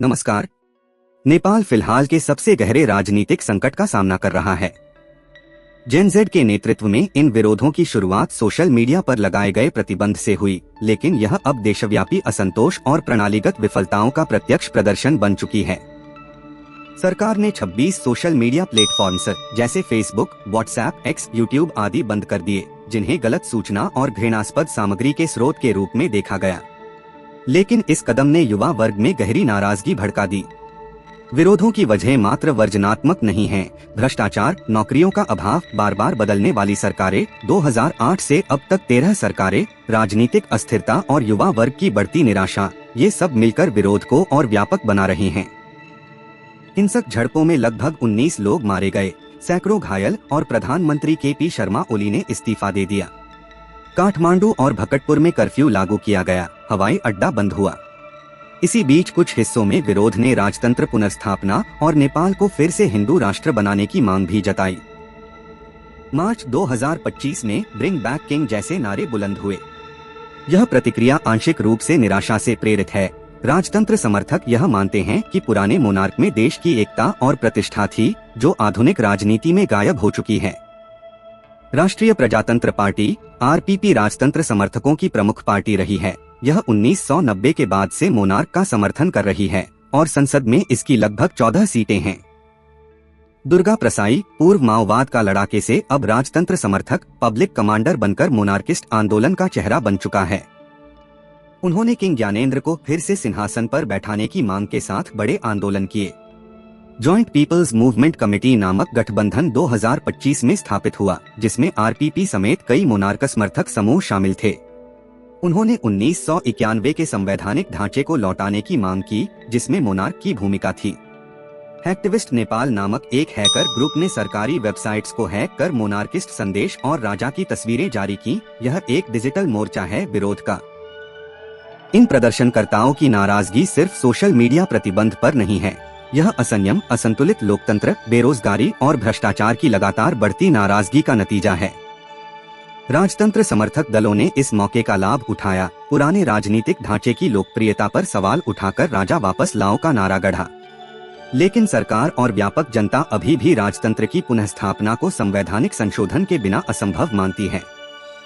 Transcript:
नमस्कार। नेपाल फिलहाल के सबसे गहरे राजनीतिक संकट का सामना कर रहा है। जेन ज़ेड के नेतृत्व में इन विरोधों की शुरुआत सोशल मीडिया पर लगाए गए प्रतिबंध से हुई, लेकिन यह अब देशव्यापी असंतोष और प्रणालीगत विफलताओं का प्रत्यक्ष प्रदर्शन बन चुकी है। सरकार ने 26 सोशल मीडिया प्लेटफॉर्म्स जैसे फेसबुक, व्हाट्सएप, एक्स, यूट्यूब आदि बंद कर दिए, जिन्हें गलत सूचना और घृणास्पद सामग्री के स्रोत के रूप में देखा गया। लेकिन इस कदम ने युवा वर्ग में गहरी नाराजगी भड़का दी। विरोधों की वजह मात्र वर्जनात्मक नहीं है। भ्रष्टाचार, नौकरियों का अभाव, बार बार बदलने वाली सरकारें, 2008 से अब तक 13 सरकारें, राजनीतिक अस्थिरता और युवा वर्ग की बढ़ती निराशा, ये सब मिलकर विरोध को और व्यापक बना रही हैं। हिंसक झड़पों में लगभग 19 लोग मारे गए, सैकड़ों घायल और प्रधानमंत्री के.पी. शर्मा ओली ने इस्तीफा दे दिया। काठमांडू और भकटपुर में कर्फ्यू लागू किया गया, हवाई अड्डा बंद हुआ। इसी बीच कुछ हिस्सों में विरोध ने राजतंत्र पुनर्स्थापना और नेपाल को फिर से हिंदू राष्ट्र बनाने की मांग भी जताई। मार्च 2025 में ब्रिंग बैक किंग जैसे नारे बुलंद हुए। यह प्रतिक्रिया आंशिक रूप से निराशा से प्रेरित है। राजतंत्र समर्थक यह मानते हैं कि पुराने मोनार्क में देश की एकता और प्रतिष्ठा थी, जो आधुनिक राजनीति में गायब हो चुकी है। राष्ट्रीय प्रजातंत्र पार्टी (आरपीपी) राजतंत्र समर्थकों की प्रमुख पार्टी रही है। यह 1990 के बाद से मोनार्क का समर्थन कर रही है और संसद में इसकी लगभग 14 सीटें हैं। दुर्गा प्रसाई, पूर्व माओवाद का लड़ाके से अब राजतंत्र समर्थक पब्लिक कमांडर बनकर मोनार्किस्ट आंदोलन का चेहरा बन चुका है। उन्होंने किंग ज्ञानेंद्र को फिर से सिंहासन पर बैठाने की मांग के साथ बड़े आंदोलन किए। जॉइंट पीपल्स मूवमेंट कमेटी नामक गठबंधन 2025 में स्थापित हुआ, जिसमें आरपीपी समेत कई मोनार्क समर्थक समूह शामिल थे। उन्होंने 1991 के संवैधानिक ढांचे को लौटाने की मांग की, जिसमें मोनार्क की भूमिका थी। हैक्टिविस्ट नेपाल नामक एक हैकर ग्रुप ने सरकारी वेबसाइट्स को हैक कर मोनार्किस्ट संदेश और राजा की तस्वीरें जारी की। यह एक डिजिटल मोर्चा है विरोध का। इन प्रदर्शनकर्ताओं की नाराजगी सिर्फ सोशल मीडिया प्रतिबंध पर नहीं है। यह असंयम, असंतुलित लोकतंत्र, बेरोजगारी और भ्रष्टाचार की लगातार बढ़ती नाराजगी का नतीजा है। राजतंत्र समर्थक दलों ने इस मौके का लाभ उठाया, पुराने राजनीतिक ढांचे की लोकप्रियता पर सवाल उठाकर राजा वापस लाओ का नारा गढ़ा। लेकिन सरकार और व्यापक जनता अभी भी राजतंत्र की पुनर्स्थापना को संवैधानिक संशोधन के बिना असंभव मानती है।